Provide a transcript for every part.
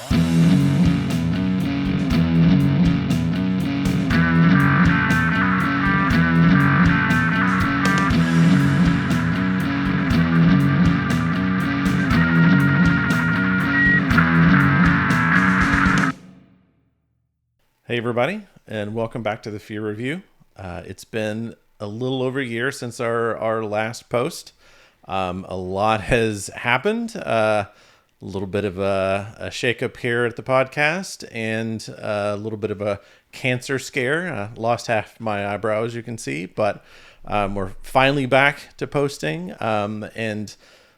Hey everybody, and welcome back to the Fear Review. It's been a little over a year since our last post. A lot has happened. A little bit of a shakeup here at the podcast, and a little bit of a cancer scare. Lost half my eyebrow, as you can see, but we're finally back to posting. And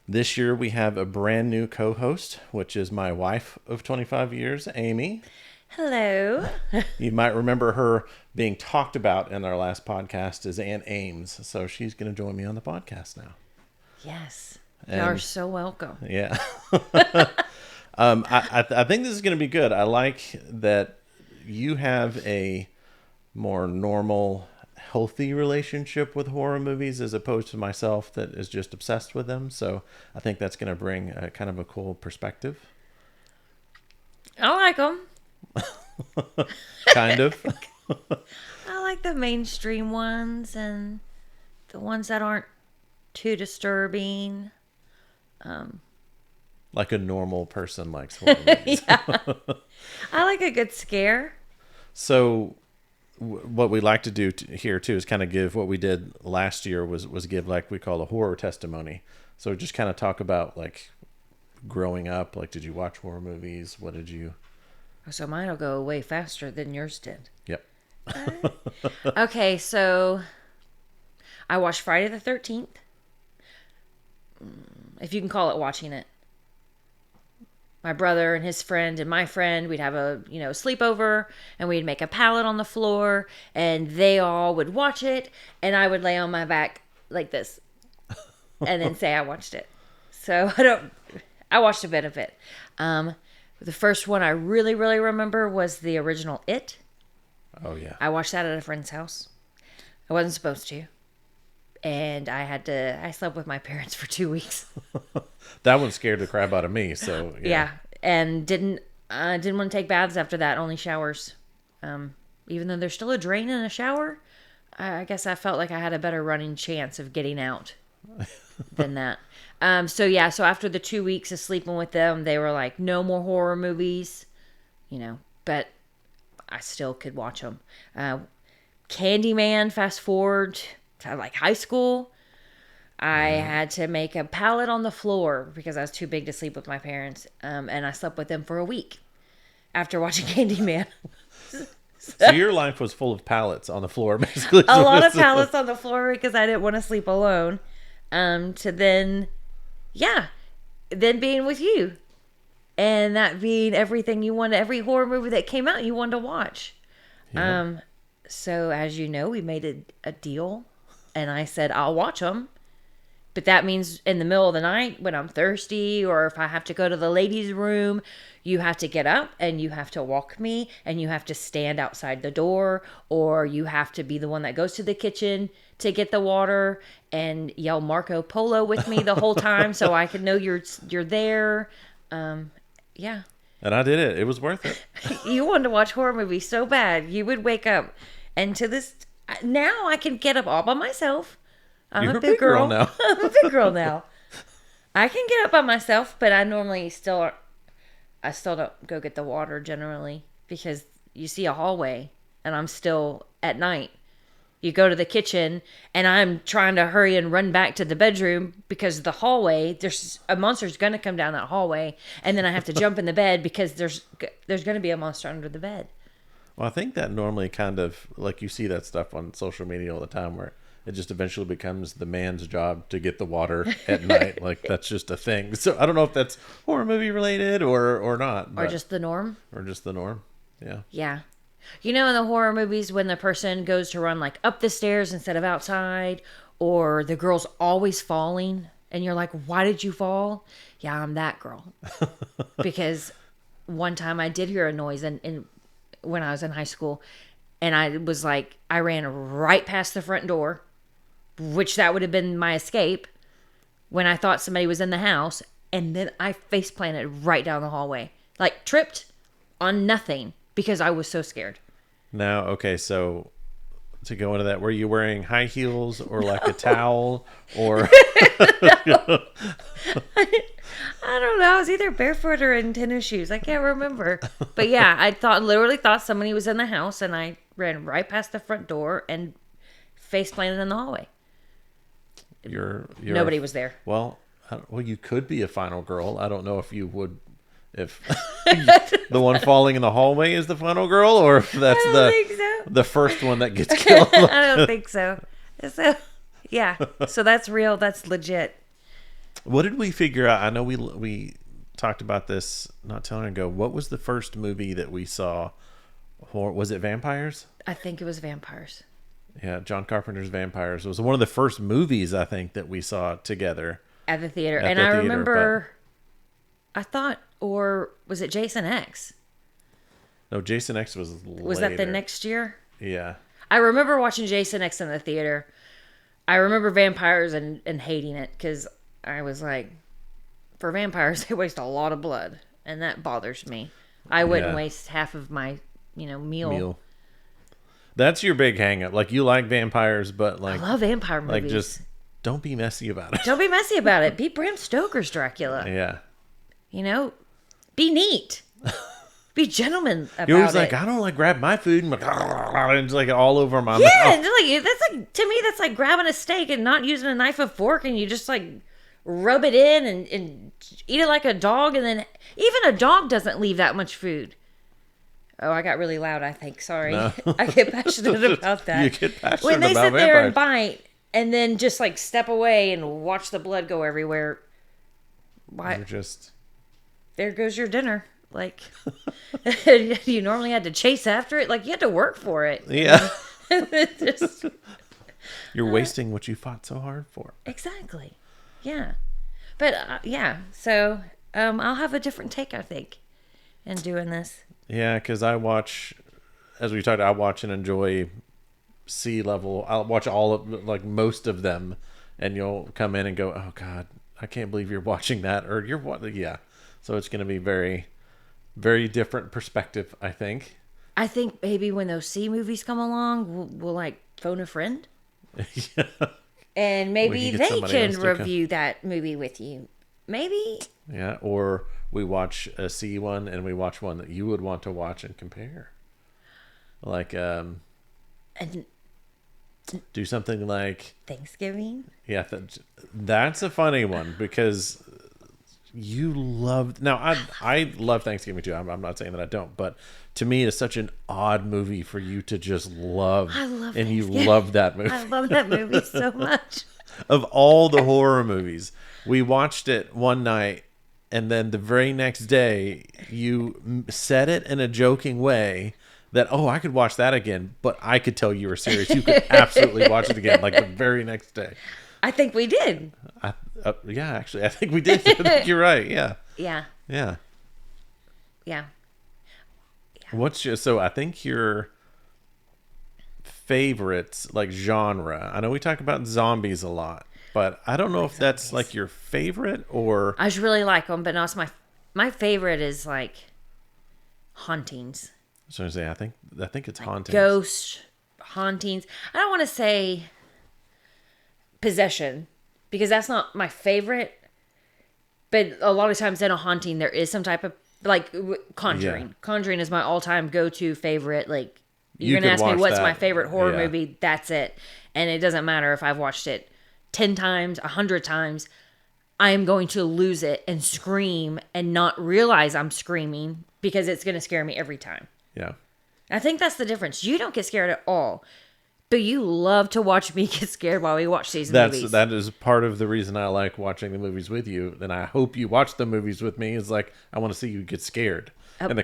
this year we have a brand new co-host, which is my wife of 25 years, Amy. Hello. You might remember her being talked about in our last podcast as Aunt Ames. So she's going to join me on the podcast now. Yes. You are so welcome. Yeah. I think this is going to be good. I like that you have a more normal, healthy relationship with horror movies as opposed to myself that is just obsessed with them. So I think that's going to bring a kind of a cool perspective. I like them. Kind of. I like the mainstream ones and the ones that aren't too disturbing. Like a normal person likes horror movies. Yeah. I like a good scare. So what we like to do here too is kind of give what we did last year was give like we call a horror testimony. So just kind of talk about like growing up, like did you watch horror movies? What did you... So mine will go way faster than yours did. Yep. Okay, so I watched Friday the 13th. If you can call it watching it. My brother and his friend and my friend, we'd have a, sleepover, and we'd make a pallet on the floor, and they all would watch it, and I would lay on my back like this and then say I watched it. So I watched a bit of it. The first one I really, really remember was the original It. Oh, yeah. I watched that at a friend's house. I wasn't supposed to. And I slept with my parents for 2 weeks. That one scared the crap out of me, so yeah. And didn't want to take baths after that, only showers. Even though there's still a drain in a shower, I guess I felt like I had a better running chance of getting out than that. So after the 2 weeks of sleeping with them, they were like, no more horror movies, but I still could watch them. Candyman, fast forward to like high school. I had to make a pallet on the floor because I was too big to sleep with my parents. And I slept with them for a week after watching Candyman. So your life was full of pallets on the floor, basically. A lot of pallets on the floor because I didn't want to sleep alone. To then being with you. And that being everything you wanted, every horror movie that came out you wanted to watch. Yeah. So as you know, we made a deal, and I said, I'll watch them. But that means in the middle of the night when I'm thirsty, or if I have to go to the ladies' room, you have to get up and you have to walk me, and you have to stand outside the door, or you have to be the one that goes to the kitchen to get the water and yell Marco Polo with me the whole time so I can know you're there. Yeah. And I did it. It was worth it. You wanted to watch horror movies so bad. You would wake up. And now I can get up all by myself. You're a big girl now. I'm a big girl now. I can get up by myself, but I normally still don't go get the water generally because you see a hallway and I'm still at night. You go to the kitchen and I'm trying to hurry and run back to the bedroom because the hallway, there's a monster's going to come down that hallway, and then I have to jump in the bed because there's going to be a monster under the bed. Well, I think that normally kind of, like you see that stuff on social media all the time where it just eventually becomes the man's job to get the water at night. Like that's just a thing. So I don't know if that's horror movie related or not. Or just the norm. Yeah. Yeah. In the horror movies when the person goes to run like up the stairs instead of outside, or the girl's always falling and you're like, why did you fall? Yeah, I'm that girl. Because one time I did hear a noise when I was in high school, and I was like, I ran right past the front door, which that would have been my escape when I thought somebody was in the house, and then I face planted right down the hallway. Like tripped on nothing because I was so scared. Now, okay, so to go into that, were you wearing high heels or like a towel or? I don't know. I was either barefoot or in tennis shoes. I can't remember. But yeah, literally thought somebody was in the house, and I ran right past the front door and face planted in the hallway. You're Nobody was there. Well, well, you could be a final girl. I don't know if you would, if the one falling in the hallway is the final girl, or if that's I don't think so. the first one that gets killed. I don't think so. So, yeah. So that's real. That's legit. What did we figure out? I know we talked about this not too long ago. What was the first movie that we saw? Or was it Vampires? I think it was vampires. Yeah, John Carpenter's Vampires was one of the first movies I think that we saw together At the theater. And I remember, I thought, or was it Jason X? No, Jason X was later. Was that the next year? Yeah. I remember watching Jason X in the theater. I remember Vampires and hating it because I was like, for vampires, they waste a lot of blood. And that bothers me. I wouldn't waste half of my, meal. That's your big hang up. Like, you like vampires, but like, I love vampire movies. Like, just don't be messy about it. Don't be messy about it. Be Bram Stoker's Dracula. Yeah. Be neat. Be gentleman about it. You're always like, I don't like grab my food and like, and it's like all over my mouth. To me, that's like grabbing a steak and not using a knife and fork, and you just like rub it in and eat it like a dog, and then even a dog doesn't leave that much food. Oh, I got really loud, I think. Sorry. No. I get passionate about that. You get passionate when they about sit vampires. there and bite and then just like step away and watch the blood go everywhere. Why? You're just... There goes your dinner. Like, you normally had to chase after it. Like, you had to work for it. Yeah. You're wasting what you fought so hard for. Exactly. Yeah. But, yeah. So, I'll have a different take, I think, in doing this. Yeah, because I watch, as we talked, I watch and enjoy Sea Level. I'll watch all of, like, most of them, and you'll come in and go, oh, God, I can't believe you're watching that. Or you're what? Yeah. So it's going to be very, very different perspective, I think. I think maybe when those Sea movies come along, we'll like, phone a friend. Yeah. And maybe they can review that movie with you. Maybe. Yeah, or we watch a Sea one and we watch one that you would want to watch and compare. Like, and do something like Thanksgiving. Yeah, that's a funny one because you love. Now, I love Thanksgiving too. I'm not saying that I don't, but to me, it's such an odd movie for you to just love. I love and you Thanksgiving. love that movie. I love that movie so much. Of all the horror movies, we watched it one night, and then the very next day, you said it in a joking way that, oh, I could watch that again, but I could tell you were serious. You could absolutely watch it again, like the very next day. I think we did. Yeah, actually, I think we did. I think you're right. Yeah. Yeah. Yeah. Yeah. So I think your favorites, like genre, I know we talk about zombies a lot, but I don't know if that's like your favorite or... I just really like them, but no, it's my favorite is like hauntings. So I say, I think it's like hauntings. Ghost hauntings. I don't want to say possession because that's not my favorite. But a lot of times in a haunting, there is some type of like Conjuring. Yeah. Conjuring is my all-time go-to favorite. Like you're gonna ask me what's my favorite horror movie. That's it, and it doesn't matter if I've watched it 10 times, 100 times. I am going to lose it and scream and not realize I'm screaming because it's going to scare me every time. Yeah. I think that's the difference. You don't get scared at all, but you love to watch me get scared while we watch these movies. That is part of the reason I like watching the movies with you, and I hope you watch the movies with me, is like, I want to see you get scared. And I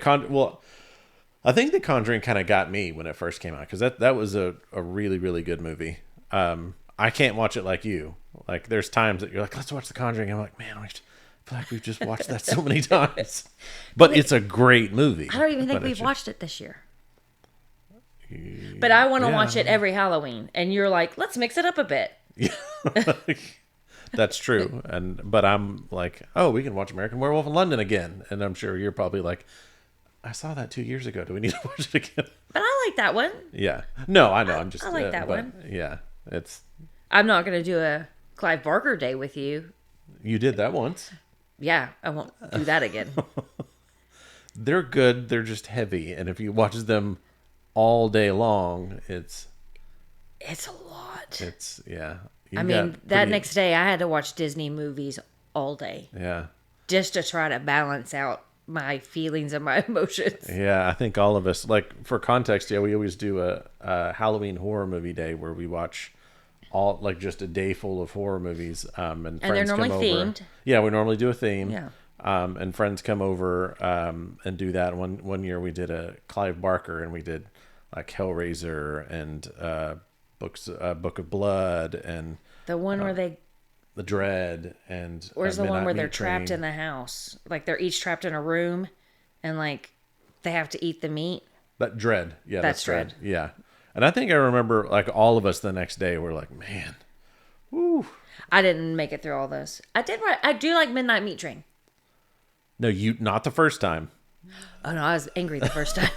think The Conjuring kind of got me when it first came out, because that was a really, really good movie. I can't watch it like you. Like, there's times that you're like, let's watch The Conjuring. I'm like, man, I feel like we've just watched that so many times. But it's a great movie. I don't even think we've watched it this year. But I want to watch it every Halloween. And you're like, let's mix it up a bit. Yeah. That's true. But I'm like, oh, we can watch American Werewolf in London again. And I'm sure you're probably like, I saw that 2 years ago. Do we need to watch it again? But I like that one. Yeah. No, I know. I'm just. I like that but, one. Yeah, it's. I'm not going to do a Clive Barker day with you. You did that once. Yeah, I won't do that again. They're good. They're just heavy, and if you watch them all day long, it's a lot. It's yeah. I mean, that next day I had to watch Disney movies all day. Yeah. Just to try to balance out my feelings and my emotions. Yeah, I think all of us, like, for context, yeah, we always do a Halloween horror movie day where we watch all, like, just a day full of horror movies. And friends they're normally come over. themed. Yeah, we normally do a theme. Yeah. And friends come over and do that. One year we did a Clive Barker, and we did like Hellraiser and Book of Blood and the one where they The Dread and where's the one Midnight where they're Meat Train. trapped in the house, like they're each trapped in a room, and like they have to eat the meat. That Dread, yeah, that's Dread. Yeah, and I think I remember like all of us the next day were like, man, woo. I didn't make it through all those. I do like Midnight Meat Train. No, you not the first time. Oh no, I was angry the first time.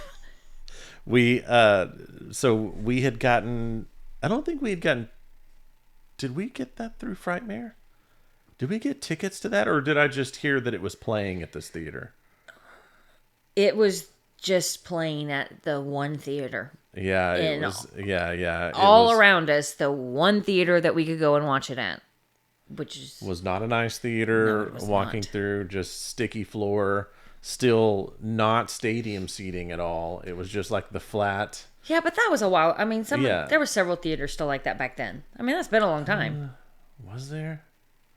So we had gotten. I don't think we had gotten. Did we get that through Frightmare? Did we get tickets to that, or did I just hear that it was playing at this theater? It was just playing at the one theater. Yeah, it was. Yeah. All around us, the one theater that we could go and watch it at, was not a nice theater. No, walking through, just sticky floor. Still not stadium seating at all. It was just like the flat. Yeah, but that was a while. I mean, there were several theaters still like that back then. I mean, that's been a long time. Was there?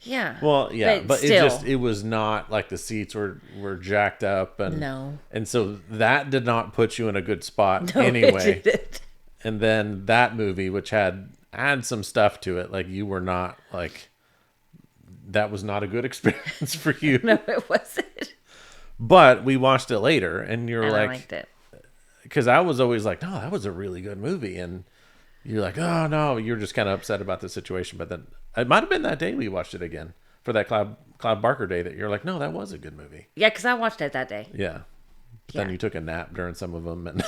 Yeah. Well, yeah, but still. it was not like the seats were jacked up and no. And so that did not put you in a good spot No, anyway. it didn't. And then that movie, which had some stuff to it, like you were not like that was not a good experience for you. No, it wasn't. But we watched it later, and you're and like, I liked it. Because I was always like, no, that was a really good movie, and you're like, oh no, you're just kind of upset about the situation. But then it might have been that day we watched it again for that Cloud Barker day that you're like, no, that was a good movie. Yeah, because I watched it that day. Yeah, but then you took a nap during some of them, and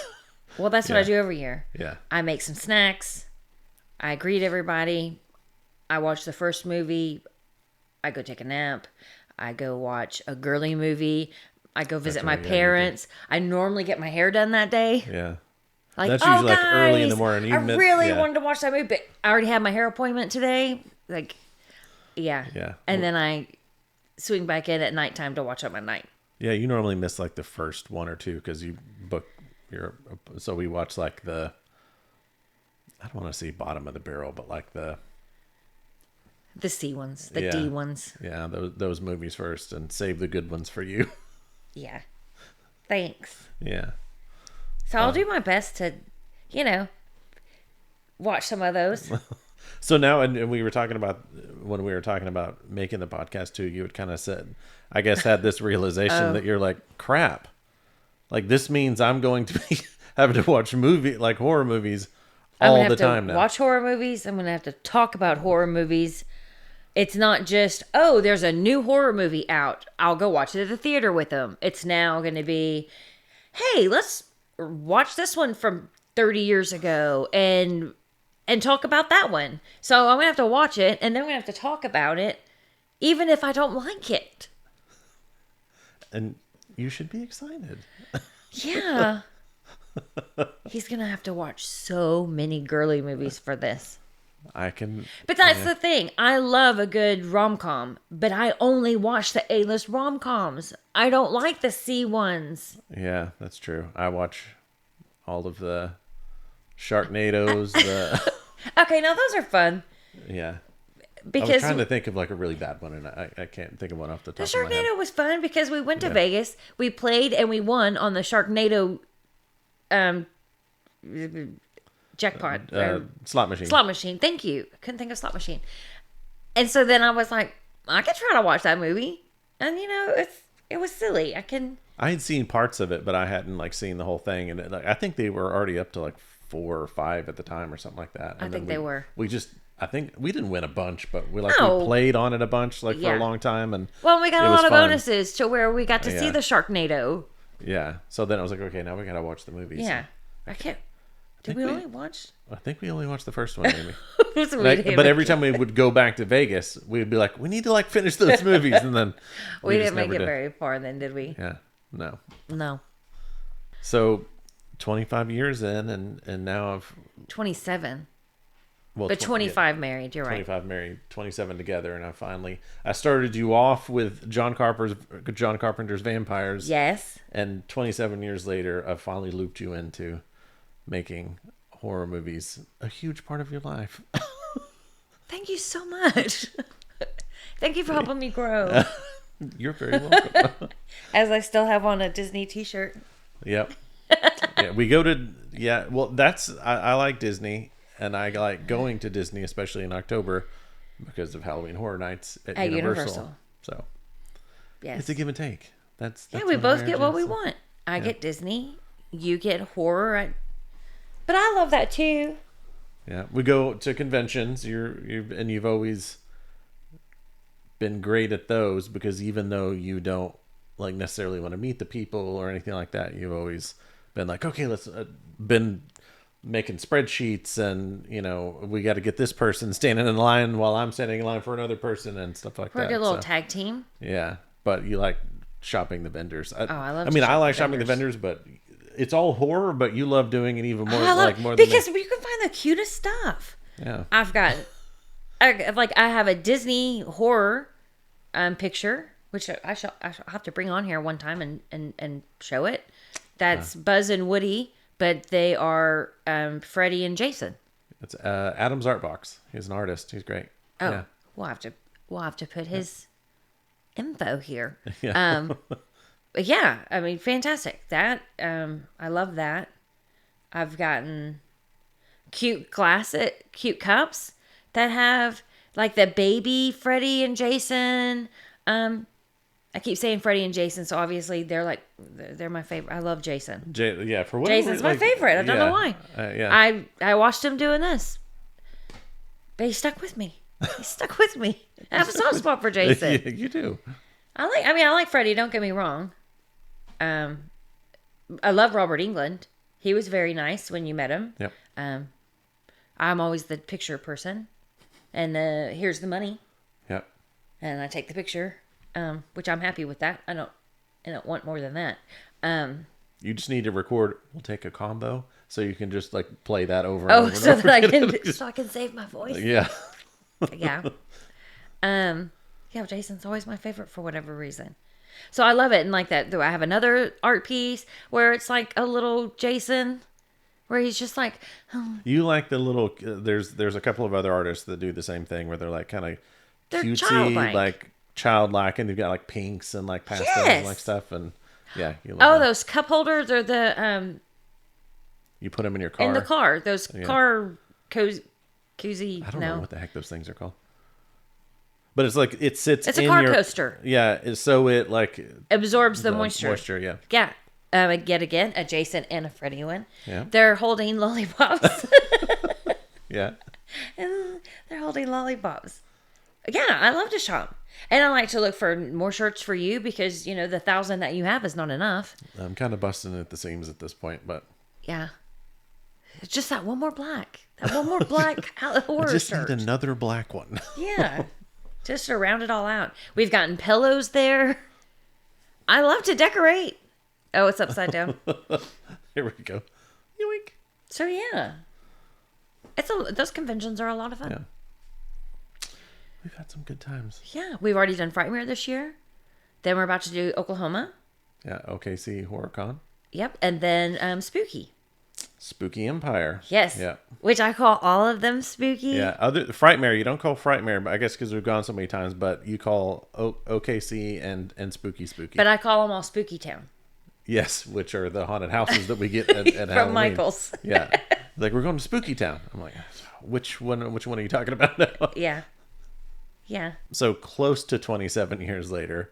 well, that's what I do every year. Yeah, I make some snacks. I greet everybody. I watch the first movie. I go take a nap. I go watch a girly movie. I go visit my parents. I normally get my hair done that day. Yeah. Like, that's usually guys, like early in the morning. I really wanted to watch that movie, but I already had my hair appointment today. Like, yeah. Yeah. And then I swing back in at nighttime to watch up at night. Yeah, you normally miss like the first one or two because you book so we watch like I don't want to say bottom of the barrel, but like the C ones, the D ones. Yeah, those movies first and save the good ones for you. Yeah. Thanks. Yeah. So I'll do my best to, watch some of those. So now, and we were talking about, when we were talking about making the podcast too, you had kind of said, I guess, had this realization that you're like, crap. Like, this means I'm going to be having to watch horror movies all the time now. Watch horror movies. I'm going to have to talk about horror movies. It's not just, there's a new horror movie out. I'll go watch it at the theater with them. It's now going to be, hey, let's watch this one from 30 years ago and talk about that one. So I'm going to have to watch it, and then we're going to have to talk about it, even if I don't like it. And you should be excited. Yeah. He's going to have to watch so many girly movies for this. But that's the thing. I love a good rom-com, but I only watch the A-list rom-coms. I don't like the C ones. Yeah, that's true. I watch all of the Sharknadoes. Okay, now those are fun. Yeah. Because I was trying to think of like a really bad one, and I can't think of one off the top of my head. The Sharknado was fun because we went to Vegas. We played and we won on the Sharknado jackpot. Slot machine. Slot machine. Thank you. I couldn't think of slot machine. And so then I was like, I could try to watch that movie. And, it was silly. I had seen parts of it, but I hadn't like seen the whole thing. And I think they were already up to like 4 or 5 at the time or something like that. I think they were. I think we didn't win a bunch, but we No. played on it a bunch for Yeah. a long time, and Well, we got it a was lot of fun. bonuses to where we got to see Yeah. the Sharknado. Yeah. So then I was like, okay, now we gotta watch the movies. Yeah. I can't. Did we only watch? I think we only watched the first one, maybe. It's But every time we would go back to Vegas, we'd be like, we need to finish those movies, and then we just didn't make never it did. very far then, did we? Yeah. No. No. So 25 years in, and now I've 27. well, But 25 married, you're right. 25 married, 27 together, and I started you off with John Carpenter's Vampires. Yes. And 27 years later, I've finally looped you into making horror movies a huge part of your life. Thank you so much. Thank you for helping me grow. You're very welcome. As I still have on a Disney t-shirt. Yep. Yeah, we go to well, I like Disney, and I like going to Disney, especially in October because of Halloween Horror Nights at Universal. So Yes. it's a give and take. That's we what both marriage get what is. we want. I get Disney, you get horror. But I love that too. Yeah, we go to conventions. You've always been great at those, because even though you don't necessarily want to meet the people or anything like that, you've always been like, okay, let's been making spreadsheets, and we got to get this person standing in line while I'm standing in line for another person and stuff like We're that. a good little tag team. Yeah, but you like shopping the vendors. I love. I like shopping the vendors, but it's all horror. But you love doing it even more. More because than me. you can find the cutest stuff. Yeah, I've got, I have a Disney horror picture, which I shall have to bring on here one time and show it. That's Buzz and Woody, but they are Freddie and Jason. it's Adam's Art Box. He's an artist. He's great. Oh, Yeah. we'll have to put his info here. Yeah. But yeah, I mean, fantastic. That I love that. I've gotten cute cups that have like the baby Freddie and Jason. I keep saying Freddie and Jason, so obviously they're my favorite. I love Jason. For what Jason's my favorite. I don't know why. Yeah. I watched him doing this, but he stuck with me. He stuck with me. I have a soft spot for Jason. Yeah, you do. I like Freddie. Don't get me wrong. I love Robert England. He was very nice when you met him. Yep. I'm always the picture person, and here's the money, Yep. and I take the picture, which I'm happy with that. I don't want more than that. You just need to record. We'll take a combo, so you can just play that over. And over and so over that again. so I can save my voice. Yeah. Yeah. Yeah, Jason's always my favorite for whatever reason. So I love it. And like that, I have another art piece where it's like a little Jason where he's just like, You like the little, there's a couple of other artists that do the same thing, where they're kind of they're cutesy, childlike, and they've got pinks and pastels Yes. and stuff. And yeah, you love oh, that. those cup holders are the, You put them in your car. in the car, those Yeah. car koozie, I don't know what the heck those things are called. But it's it sits It's a in car your coaster. Yeah, so it Absorbs the moisture. Moisture, yeah. Yeah. Yet again, a Jason and a Freddie one. Yeah. They're holding lollipops. Yeah. And they're holding lollipops. Yeah, I love to shop. And I like to look for more shirts for you because, the 1,000 that you have is not enough. I'm kind of busting at the seams at this point, but Yeah. It's just that one more black. That one more black horror I just shirt. need another black one. Yeah. Just to round it all out. We've gotten pillows there. I love to decorate. Oh, it's upside down. Here we go. Yoink. So yeah. Those conventions are a lot of fun. Yeah. We've had some good times. Yeah. We've already done Frightmare this year. Then we're about to do Oklahoma. Yeah, OKC HorrorCon. Yep. And then Spooky. Spooky Empire. Yes. Yeah. Which I call all of them spooky. Yeah. Frightmare, you don't call Frightmare, but I guess because we've gone so many times, but you call OKC and Spooky. But I call them all Spooky Town. Yes, which are the haunted houses that we get at From Halloween. Michael's. Yeah. We're going to Spooky Town. I'm like, which one are you talking about now? Yeah. Yeah. So close to 27 years later,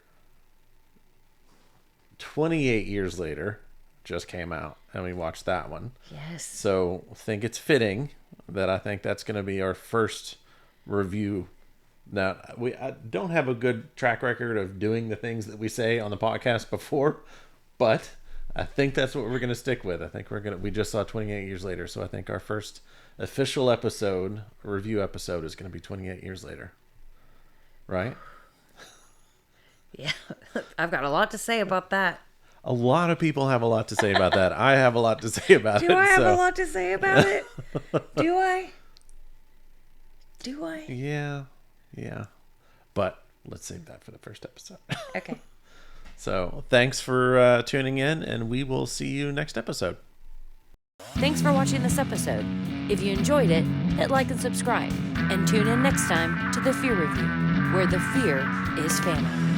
28 years later, just came out, and we watched that one. Yes. So I think it's fitting that I think that's going to be our first review. Now, I don't have a good track record of doing the things that we say on the podcast before, but I think that's what we're going to stick with. I think we just saw 28 years later, so I think our first official review episode is going to be 28 years later. Right? Yeah, I've got a lot to say about that. A lot of people have a lot to say about that. I have a lot to say about it. Do I have a lot to say about it? Do I? Do I? Yeah. But let's save that for the first episode. Okay. So thanks for tuning in, and we will see you next episode. Thanks for watching this episode. If you enjoyed it, hit like and subscribe. And tune in next time to The Fear Review, where the fear is family.